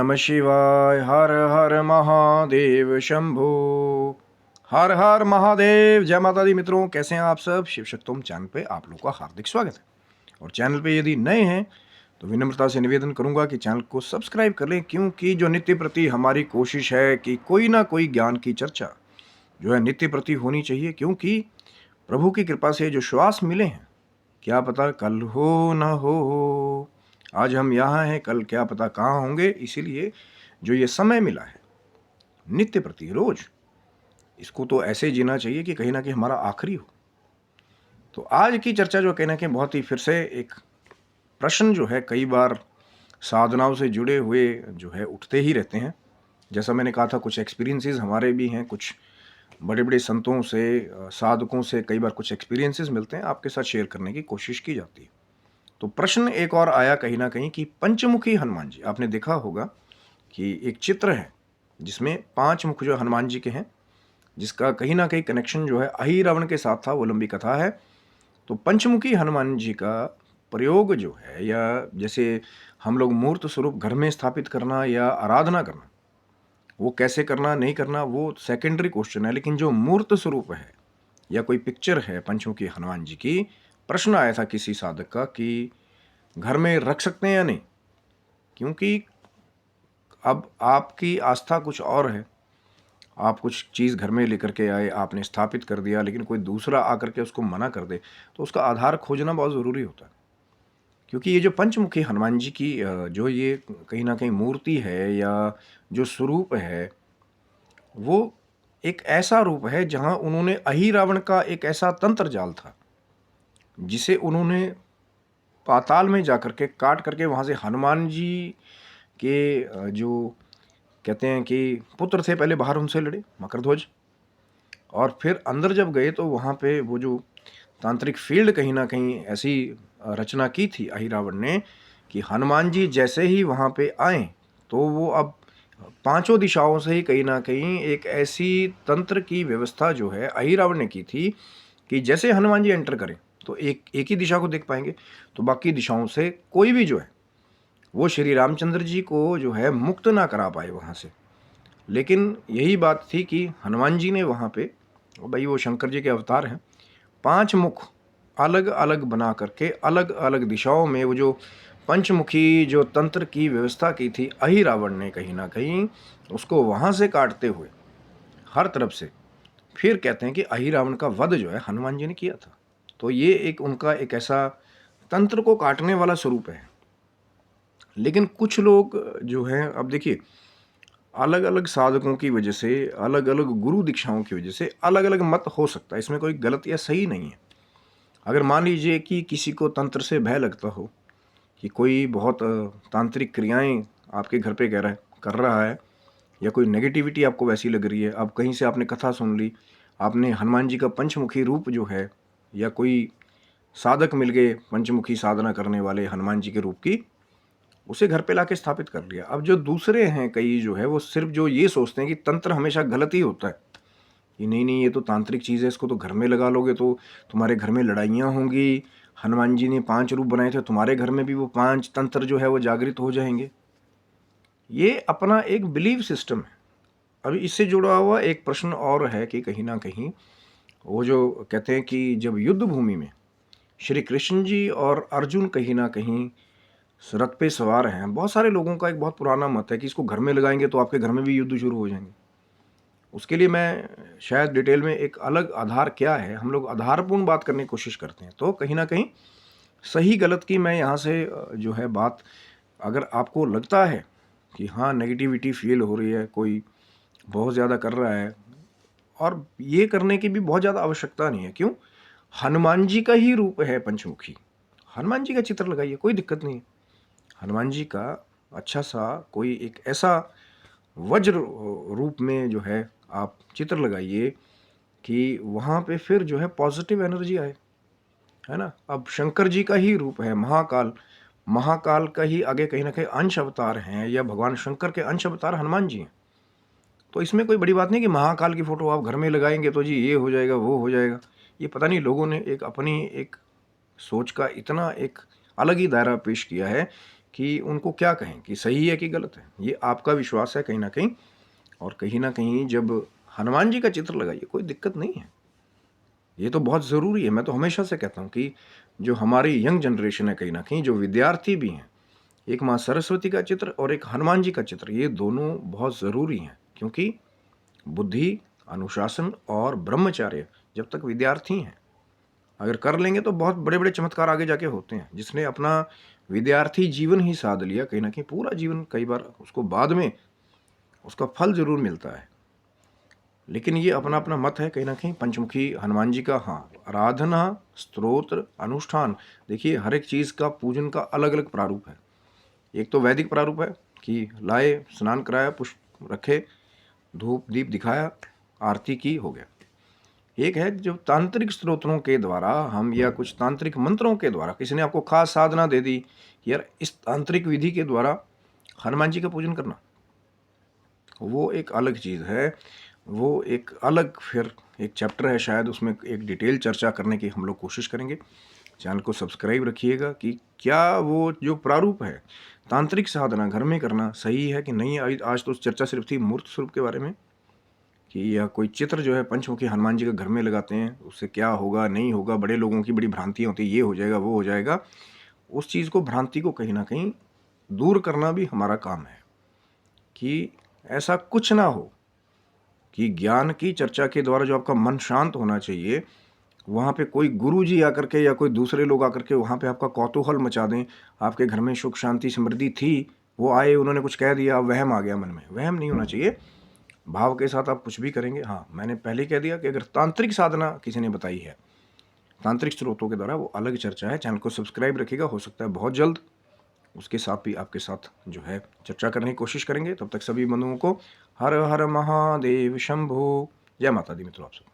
नमः शिवाय। हर हर महादेव शंभो। हर हर महादेव। जय माता दी मित्रों, कैसे हैं आप सब। शिव शक्तोम चैनल पे आप लोगों का हार्दिक स्वागत है। और चैनल पे यदि नए हैं तो विनम्रता से निवेदन करूंगा कि चैनल को सब्सक्राइब कर लें, क्योंकि जो नित्य प्रति हमारी कोशिश है कि कोई ना कोई ज्ञान की चर्चा जो है नित्य प्रति होनी चाहिए, क्योंकि प्रभु की कृपा से जो श्वास मिले हैं, क्या पता कल हो ना हो। आज हम यहाँ हैं, कल क्या पता कहाँ होंगे। इसीलिए जो ये समय मिला है नित्य प्रति रोज, इसको तो ऐसे जीना चाहिए कि कहीं ना कहीं हमारा आखिरी हो। तो आज की चर्चा जो कहीं ना कहीं बहुत ही फिर से एक प्रश्न जो है कई बार साधनाओं से जुड़े हुए जो है उठते ही रहते हैं। जैसा मैंने कहा था, कुछ एक्सपीरियंसेस हमारे भी हैं, कुछ बड़े बड़े संतों से साधकों से कई बार कुछ एक्सपीरियंसेस मिलते हैं, आपके साथ शेयर करने की कोशिश की जाती है। तो प्रश्न एक और आया कहीं ना कहीं कि पंचमुखी हनुमान जी, आपने देखा होगा कि एक चित्र है जिसमें 5 मुख जो हनुमान जी के हैं, जिसका कहीं ना कहीं कनेक्शन जो है अहि रावण के साथ था। वो लंबी कथा है। तो पंचमुखी हनुमान जी का प्रयोग जो है, या जैसे हम लोग मूर्त स्वरूप घर में स्थापित करना या आराधना करना, वो कैसे करना नहीं करना वो सेकेंडरी क्वेश्चन है। लेकिन जो मूर्त स्वरूप है या कोई पिक्चर है पंचमुखी हनुमान जी की, प्रश्न आया था किसी साधक का कि घर में रख सकते हैं या नहीं, क्योंकि अब आपकी आस्था कुछ और है। आप कुछ चीज़ घर में लेकर के आए, आपने स्थापित कर दिया, लेकिन कोई दूसरा आकर के उसको मना कर दे तो उसका आधार खोजना बहुत ज़रूरी होता है। क्योंकि ये जो पंचमुखी हनुमान जी की जो ये कहीं ना कहीं मूर्ति है या जो स्वरूप है, वो एक ऐसा रूप है जहाँ उन्होंने अहि रावण का एक ऐसा तंत्र जाल था जिसे उन्होंने पाताल में जाकर के काट करके वहाँ से हनुमान जी के जो कहते हैं कि पुत्र थे, पहले बाहर उनसे लड़े मकरध्वज, और फिर अंदर जब गए तो वहाँ पे वो जो तांत्रिक फील्ड कहीं ना कहीं ऐसी रचना की थी अहिरावण ने कि हनुमान जी जैसे ही वहाँ पे आए तो वो अब 5 दिशाओं से ही कहीं ना कहीं एक ऐसी तंत्र की व्यवस्था जो है अहिरावण ने की थी कि जैसे हनुमान जी एंटर करें तो एक एक ही दिशा को देख पाएंगे, तो बाकी दिशाओं से कोई भी जो है वो श्री रामचंद्र जी को जो है मुक्त ना करा पाए वहाँ से। लेकिन यही बात थी कि हनुमान जी ने वहाँ पे, भाई वो शंकर जी के अवतार हैं, 5 मुख अलग अलग बना करके अलग अलग दिशाओं में वो जो पंचमुखी जो तंत्र की व्यवस्था की थी अहि रावण ने, कहीं ना कहीं उसको वहाँ से काटते हुए हर तरफ से फिर कहते हैं कि अहि रावण का वध जो है हनुमान जी ने किया था। तो ये एक उनका एक ऐसा तंत्र को काटने वाला स्वरूप है। लेकिन कुछ लोग जो हैं, अब देखिए, अलग अलग साधकों की वजह से, अलग अलग गुरु दीक्षाओं की वजह से अलग अलग मत हो सकता है। इसमें कोई गलत या सही नहीं है। अगर मान लीजिए कि किसी को तंत्र से भय लगता हो कि कोई बहुत तांत्रिक क्रियाएं आपके घर पे कर रहा है, या कोई नेगेटिविटी आपको वैसी लग रही है, अब कहीं से आपने कथा सुन ली, आपने हनुमान जी का पंचमुखी रूप जो है, या कोई साधक मिल गए पंचमुखी साधना करने वाले हनुमान जी के रूप की, उसे घर पे लाके स्थापित कर लिया। अब जो दूसरे हैं कई जो है, वो सिर्फ जो ये सोचते हैं कि तंत्र हमेशा गलत ही होता है, कि नहीं नहीं ये तो तांत्रिक चीज़ है, इसको तो घर में लगा लोगे तो तुम्हारे घर में लड़ाइयाँ होंगी। हनुमान जी ने 5 रूप बनाए थे, तुम्हारे घर में भी वो 5 तंत्र जो है वो जागृत हो जाएंगे। ये अपना एक बिलीव सिस्टम है। अभी इससे जुड़ा हुआ एक प्रश्न और है कि कहीं ना कहीं वो जो कहते हैं कि जब युद्ध भूमि में श्री कृष्ण जी और अर्जुन कहीं ना कहीं रथ पे सवार हैं, बहुत सारे लोगों का एक बहुत पुराना मत है कि इसको घर में लगाएंगे तो आपके घर में भी युद्ध शुरू हो जाएंगे। उसके लिए मैं शायद डिटेल में एक अलग आधार क्या है, हम लोग आधारपूर्ण बात करने की कोशिश करते हैं। तो कहीं ना कहीं सही गलत की मैं यहाँ से जो है बात, अगर आपको लगता है कि हाँ नेगेटिविटी फील हो रही है, कोई बहुत ज़्यादा कर रहा है, और ये करने की भी बहुत ज़्यादा आवश्यकता नहीं है। क्यों? हनुमान जी का ही रूप है पंचमुखी, हनुमान जी का चित्र लगाइए, कोई दिक्कत नहीं है। हनुमान जी का अच्छा सा कोई एक ऐसा वज्र रूप में जो है आप चित्र लगाइए कि वहाँ पे फिर जो है पॉजिटिव एनर्जी आए, है ना। अब शंकर जी का ही रूप है महाकाल, महाकाल का ही आगे कहीं ना कहीं अंश अवतार हैं, या भगवान शंकर के अंश अवतार हनुमान जी हैं। तो इसमें कोई बड़ी बात नहीं कि महाकाल की फ़ोटो आप घर में लगाएंगे तो जी ये हो जाएगा वो हो जाएगा। ये पता नहीं लोगों ने एक अपनी एक सोच का इतना एक अलग ही दायरा पेश किया है कि उनको क्या कहें कि सही है कि गलत है। ये आपका विश्वास है कहीं ना कहीं। और कहीं ना कहीं जब हनुमान जी का चित्र लगाइए, कोई दिक्कत नहीं है, ये तो बहुत ज़रूरी है। मैं तो हमेशा से कहता हूँ कि जो हमारी यंग जनरेशन है, कहीं ना कहीं जो विद्यार्थी भी हैं, एक माँ सरस्वती का चित्र और एक हनुमान जी का चित्र, ये दोनों बहुत ज़रूरी हैं। क्योंकि बुद्धि, अनुशासन और ब्रह्मचर्य जब तक विद्यार्थी हैं, अगर कर लेंगे तो बहुत बड़े बड़े चमत्कार आगे जाके होते हैं। जिसने अपना विद्यार्थी जीवन ही साध लिया, कहीं ना कहीं पूरा जीवन, कई बार उसको बाद में उसका फल जरूर मिलता है। लेकिन ये अपना अपना मत है कहीं ना कहीं पंचमुखी हनुमान जी का। हाँ, आराधना, स्तोत्र, अनुष्ठान, देखिए हर एक चीज़ का पूजन का अलग अलग प्रारूप है। एक तो वैदिक प्रारूप है कि लाए, स्नान कराया, पुष्प रखे, धूप दीप दिखाया, आरती की, हो गया। एक है जो तांत्रिक स्त्रोत्रों के द्वारा हम, या कुछ तांत्रिक मंत्रों के द्वारा किसी ने आपको खास साधना दे दी, यार इस तांत्रिक विधि के द्वारा हनुमान जी का पूजन करना, वो एक अलग चीज़ है। वो एक अलग फिर एक चैप्टर है, शायद उसमें एक डिटेल चर्चा करने की हम लोग कोशिश करेंगे। चैनल को सब्सक्राइब रखिएगा कि क्या वो जो प्रारूप है तांत्रिक साधना घर में करना सही है कि नहीं। आज तो चर्चा सिर्फ थी मूर्त स्वरूप के बारे में, कि या कोई चित्र जो है पंचमुखी हनुमान जी के घर में लगाते हैं, उससे क्या होगा नहीं होगा। बड़े लोगों की बड़ी भ्रांतियाँ होती है, ये हो जाएगा वो हो जाएगा। उस चीज़ को, भ्रांति को कहीं ना कहीं दूर करना भी हमारा काम है, कि ऐसा कुछ ना हो कि ज्ञान की चर्चा के द्वारा जो आपका मन शांत होना चाहिए, वहाँ पे कोई गुरु जी आकर के या कोई दूसरे लोग आकर के वहाँ पे आपका कौतूहल मचा दें। आपके घर में सुख शांति समृद्धि थी, वो आए, उन्होंने कुछ कह दिया, वहम आ गया मन में। वहम नहीं होना चाहिए। भाव के साथ आप कुछ भी करेंगे। हाँ, मैंने पहले कह दिया कि अगर तांत्रिक साधना किसी ने बताई है तांत्रिक स्रोतों के द्वारा, वो अलग चर्चा है। चैनल को सब्सक्राइब रखिएगा, हो सकता है बहुत जल्द उसके साथ भी आपके साथ जो है चर्चा करने की कोशिश करेंगे। तब तक सभी बंधुओं को हर हर महादेव शंभो। जय माता दी मित्रों, आप सबको।